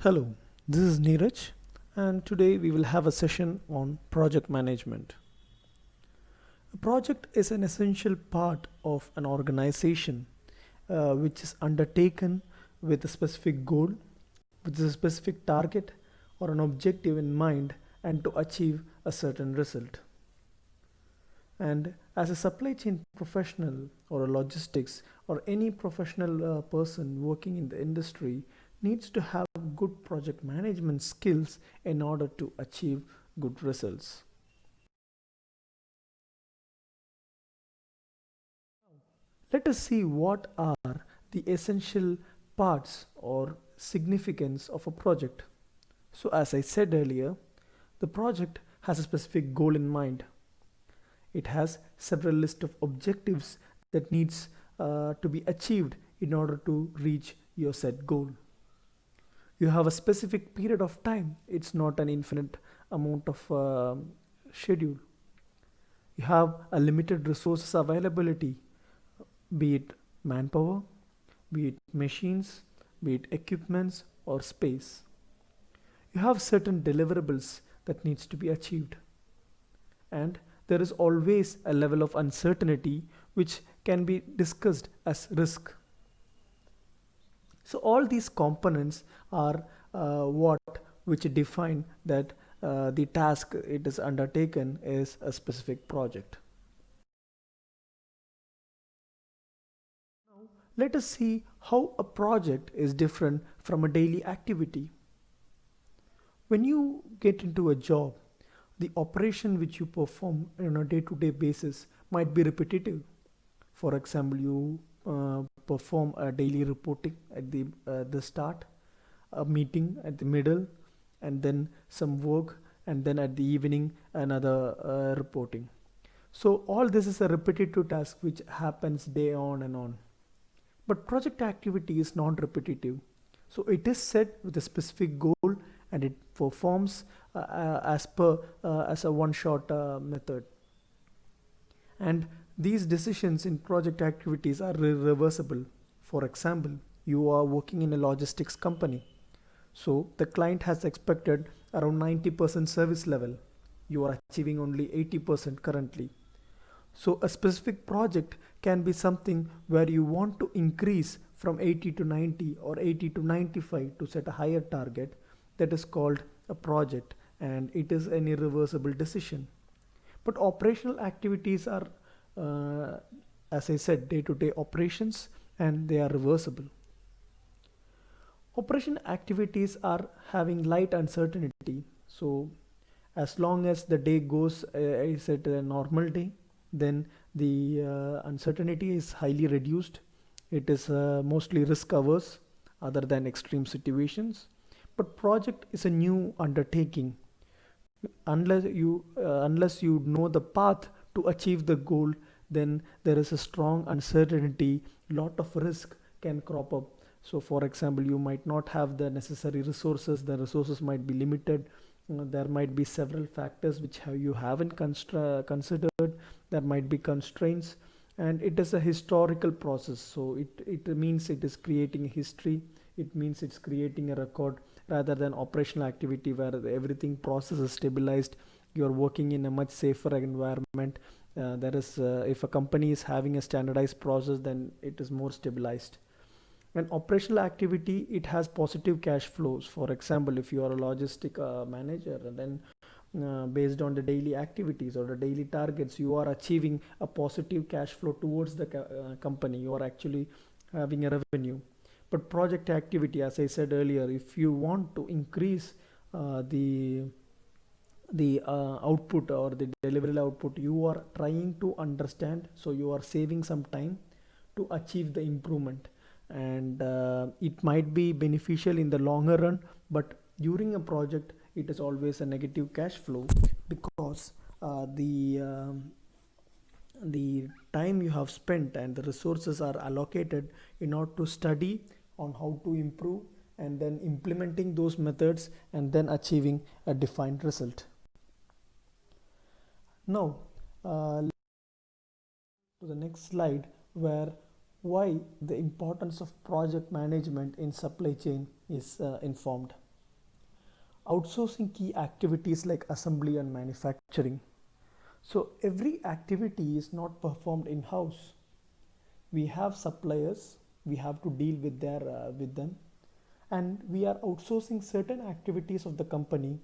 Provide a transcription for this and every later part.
Hello, this is Neeraj, and today we will have a session on project management. A project is an essential part of an organization which is undertaken with a specific goal, with a specific target, or an objective in mind, and to achieve a certain result. And as a supply chain professional or a logistics or any professional person working in the industry needs to have good project management skills in order to achieve good results. Let us see what are the essential parts or significance of a project. So as I said earlier, the project has a specific goal in mind. It has several list of objectives that needs to be achieved in order to reach your set goal. You have a specific period of time. It's not an infinite amount of schedule. You have a limited resources availability, be it manpower, be it machines, be it equipments or space. You have certain deliverables that needs to be achieved, and there is always a level of uncertainty which can be discussed as risk. So all these components are what which define that the task it is undertaken is a specific project. Now let us see how a project is different from a daily activity. When you get into a job, the operation which you perform on a day-to-day basis might be repetitive. For example, you perform a daily reporting at the start, a meeting at the middle, and then some work, and then at the evening another reporting. So all this is a repetitive task which happens day on and on. But project activity is non-repetitive. So it is set with a specific goal and it performs as per as a one-shot method. And these decisions in project activities are reversible. For example, you are working in a logistics company. So the client has expected around 90% service level. You are achieving only 80% currently. So a specific project can be something where you want to increase from 80 to 90 or 80 to 95 to set a higher target. That is called a project, and it is an irreversible decision. But operational activities are, uh, as I said, day-to-day operations, and they are reversible. Operation activities are having light uncertainty. So as long as the day goes is at a normal day, then the uncertainty is highly reduced. It is mostly risk averse other than extreme situations. But project is a new undertaking. Unless you know the path to achieve the goal, then there is a strong uncertainty. Lot of risk can crop up. So for example, you might not have the necessary resources. The resources might be limited. There might be several factors which you haven't considered. There might be constraints, and it is a historical process. So it means it is creating a history. It means it's creating a record rather than operational activity where everything process is stabilized. You're working in a much safer environment. There is if a company is having a standardized process, then it is more stabilized. An operational activity, it has positive cash flows. For example, if you are a logistic manager, and then based on the daily activities or the daily targets, you are achieving a positive cash flow towards the company. You are actually having a revenue. But project activity, as I said earlier, if you want to increase the output or the delivery output, you are trying to understand, so you are saving some time to achieve the improvement. And it might be beneficial in the longer run, but during a project it is always a negative cash flow, because the time you have spent and the resources are allocated in order to study on how to improve, and then implementing those methods and then achieving a defined result. Now to the next slide, where why the importance of project management in supply chain is informed. Outsourcing key activities like assembly and manufacturing. So every activity is not performed in house. We have suppliers, we have to deal with them, and we are outsourcing certain activities of the company,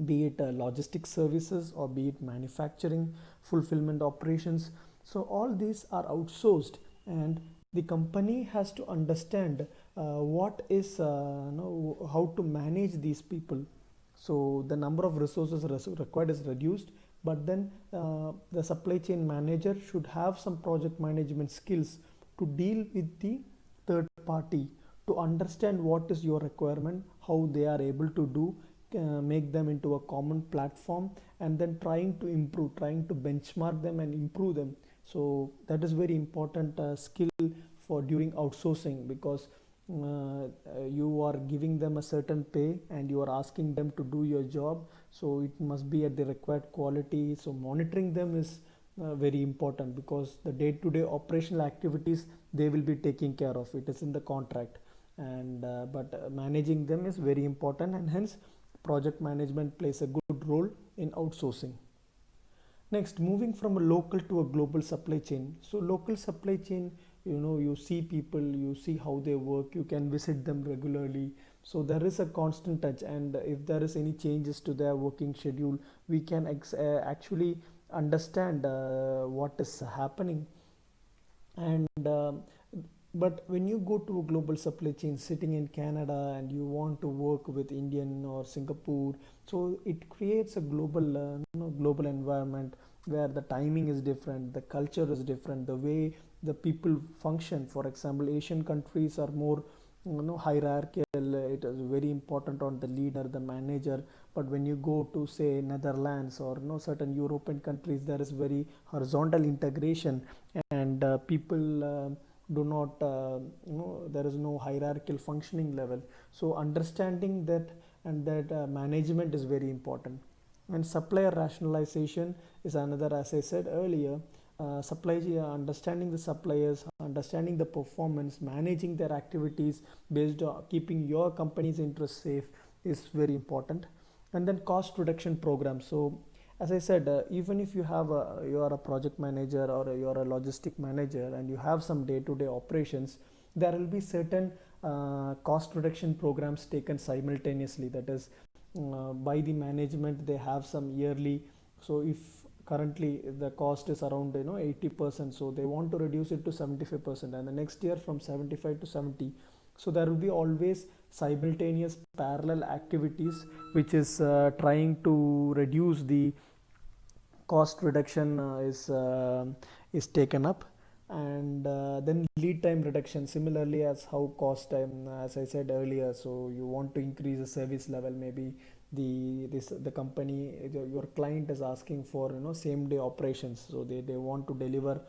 be it logistic services or be it manufacturing, fulfillment operations. So all these are outsourced, and the company has to understand what is how to manage these people. So the number of resources required is reduced, but then the supply chain manager should have some project management skills to deal with the third party, to understand what is your requirement, how they are able to do, make them into a common platform, and then trying to improve, trying to benchmark them and improve them. So that is very important skill for during outsourcing, because you are giving them a certain pay and you are asking them to do your job, so it must be at the required quality. So monitoring them is very important, because the day-to-day operational activities they will be taking care of, it is in the contract. And but managing them is very important, and hence project management plays a good role in outsourcing. Next, moving from a local to a global supply chain. So local supply chain, you see people, you see how they work, you can visit them regularly. So there is a constant touch, and if there is any changes to their working schedule, we can actually understand what is happening. And but when you go to a global supply chain sitting in Canada and you want to work with Indian or Singapore, so it creates a global environment where the timing is different, the culture is different, the way the people function. For example, Asian countries are more hierarchical. It is very important on the leader, the manager. But when you go to say Netherlands or certain European countries, there is very horizontal integration, and people do not there is no hierarchical functioning level. So understanding that, and that management is very important. And supplier rationalization is another, as I said earlier. Understanding the suppliers, understanding the performance, managing their activities based on keeping your company's interests safe is very important. And then cost reduction program. So as I said, even if you are a project manager or you are a logistic manager and you have some day-to-day operations, there will be certain cost reduction programs taken simultaneously. That is, by the management, they have some yearly. So if currently the cost is around 80%, so they want to reduce it to 75%, and the next year from 75 to 70. So there will be always simultaneous parallel activities which is trying to reduce the cost reduction is taken up. And then lead time reduction, similarly as how cost time, as I said earlier. So you want to increase the service level, maybe the company, your client is asking for same day operations, so they want to deliver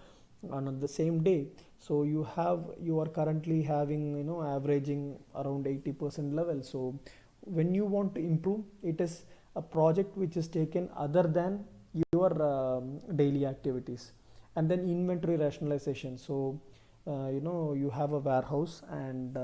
on the same day. So you are currently having averaging around 80% level. So when you want to improve, it is a project which is taken other than your daily activities. And then inventory rationalization. So you have a warehouse, and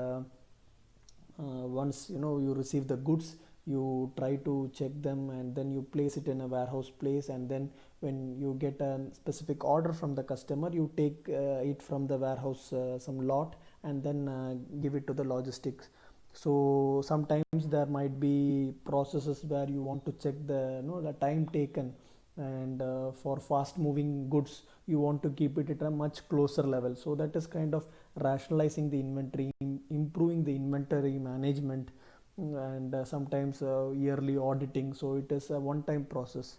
once you receive the goods, you try to check them, and then you place it in a warehouse place. And then when you get a specific order from the customer, you take it from the warehouse, some lot, and then give it to the logistics. So sometimes there might be processes where you want to check the time taken, and for fast moving goods you want to keep it at a much closer level. So that is kind of rationalizing the inventory, improving the inventory management, and sometimes yearly auditing. So it is a one time process.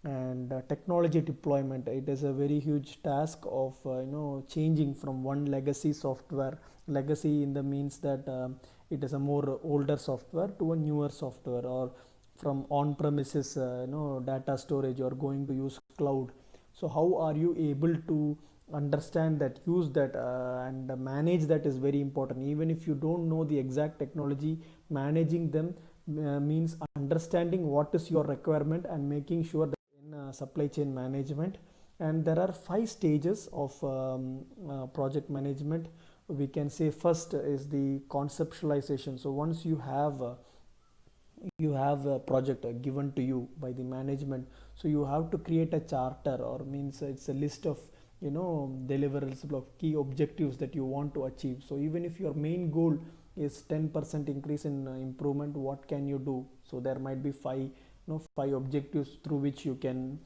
And technology deployment, it is a very huge task of changing from one legacy in the means that it is a more older software to a newer software, or from on premises data storage, or going to use cloud. So how are you able to understand that, use that, and manage that is very important. Even if you don't know the exact technology, managing them means understanding what is your requirement and making sure that in supply chain management. And there are 5 stages of project management. We can say first is the conceptualization. So once you have you have a project given to you by the management, so you have to create a charter, or means it's a list of deliverables of key objectives that you want to achieve. So even if your main goal is 10% increase in improvement, what can you do? So there might be five objectives through which you can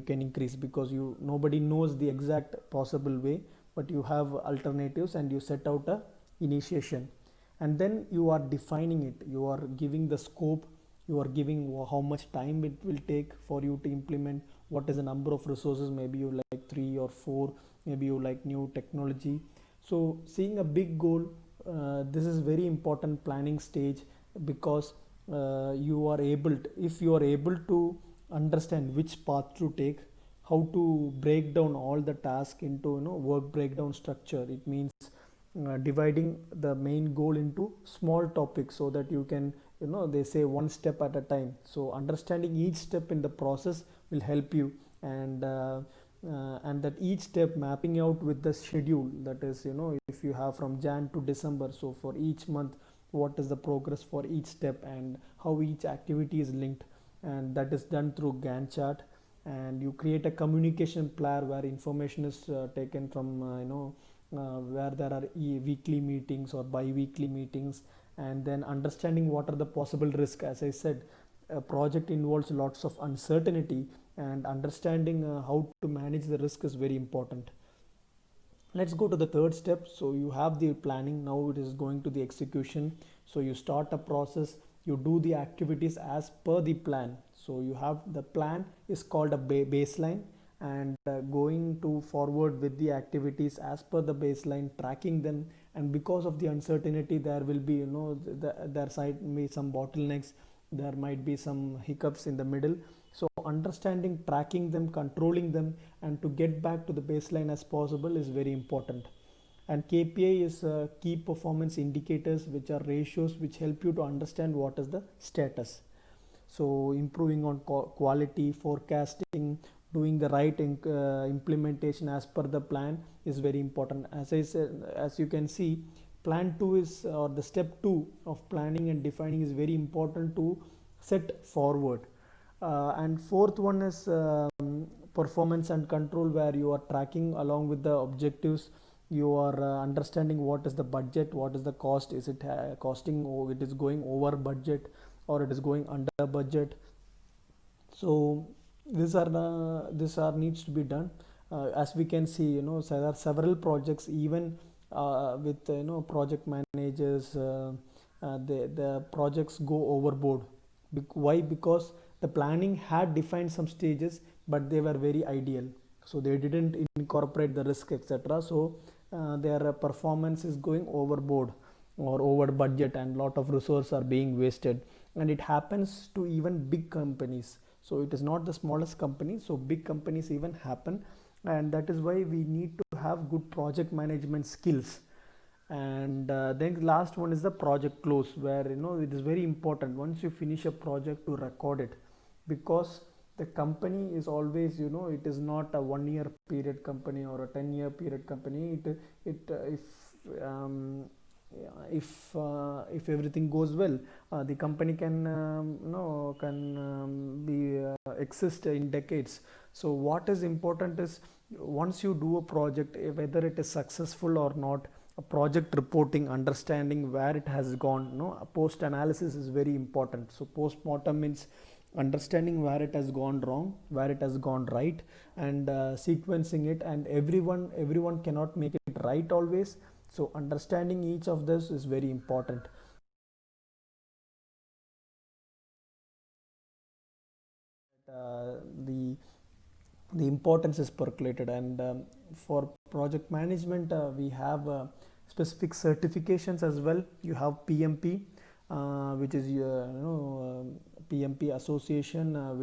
increase, because nobody knows the exact possible way, but you have alternatives and you set out a initiation, and then you are defining it, you are giving the scope, you are giving how much time it will take for you to implement, what is the number of resources, maybe you like 3 or 4, maybe you like new technology. So seeing a big goal, this is very important planning stage, because you are able to, if you are able to understand which path to take, how to break down all the task into work breakdown structure. It means dividing the main goal into small topics, so that you can, they say, one step at a time. So understanding each step in the process will help you, and that each step mapping out with the schedule, that is, if you have from Jan to December, so for each month what is the progress for each step and how each activity is linked, and that is done through Gantt chart. And you create a communication plan where information is taken from where there are weekly meetings or bi-weekly meetings, and then understanding what are the possible risks. As I said, a project involves lots of uncertainty, and understanding how to manage the risk is very important. Let's go to the third step. So you have the planning, now it is going to the execution. So you start a process, you do the activities as per the plan. So you have the plan is called a baseline, and going to forward with the activities as per the baseline, tracking them. And because of the uncertainty, there will be there might be some bottlenecks, there might be some hiccups in the middle. So understanding, tracking them, controlling them, and to get back to the baseline as possible is very important. And KPI is key performance indicators, which are ratios which help you to understand what is the status. So improving on quality, forecasting, doing the right implementation as per the plan is very important. As I said, as you can see, plan 2 is, or the step 2 of planning and defining, is very important to set forward. And fourth one is performance and control, where you are tracking along with the objectives. You are understanding what is the budget, what is the cost, is it costing, or it is going over budget, or it is going under budget. So these are needs to be done. As we can see, so there are several projects, even with project managers, the projects go overboard. Why? Because the planning had defined some stages, but they were very ideal, so they didn't incorporate the risk, etc. So their performance is going overboard or over budget, and lot of resources are being wasted. And it happens to even big companies, so it is not the smallest company, so big companies even happen. And that is why we need to have good project management skills. And then last one is the project close, where it is very important once you finish a project to record it, because the company is always, it is not a 1 year period company or a 10-year period company. If everything goes well, the company can be exist in decades. So what is important is, once you do a project, whether it is successful or not, a project reporting, understanding where it has gone, post analysis is very important. So post mortem means understanding where it has gone wrong, where it has gone right, and sequencing it. And everyone cannot make it right always, so understanding each of this is very important. The importance is percolated. And for project management, we have specific certifications as well. You have PMP, which is PMP association,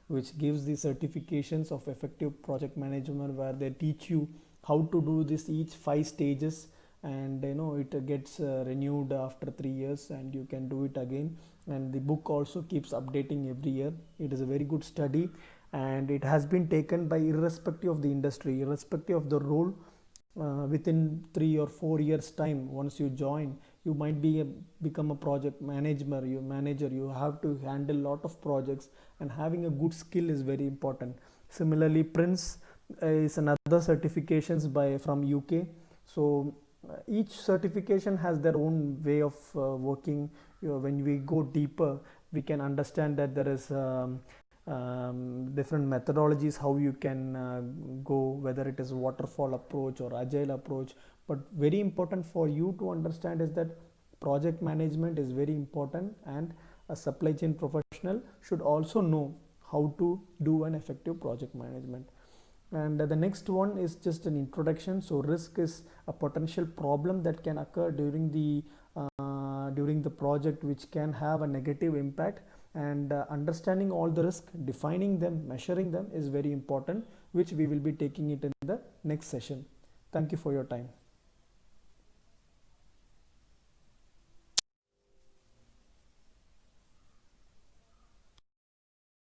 which gives the certifications of effective project management, where they teach you how to do this each 5 stages. And it gets renewed after 3 years, and you can do it again. And the book also keeps updating every year. It is a very good study, and it has been taken by, irrespective of the industry, irrespective of the role. Within 3 or 4 years time, once you join, You might become a project manager. You have to handle a lot of projects, and having a good skill is very important. Similarly, Prince is another certifications by from UK. So each certification has their own way of working. When we go deeper, we can understand that there is different methodologies how you can go, whether it is waterfall approach or agile approach. But very important for you to understand is that project management is very important, and a supply chain professional should also know how to do an effective project management. And the next one is just an introduction. So risk is a potential problem that can occur during the project, which can have a negative impact. And understanding all the risk, defining them, measuring them is very important, which we will be taking it in the next session. Thank you for your time.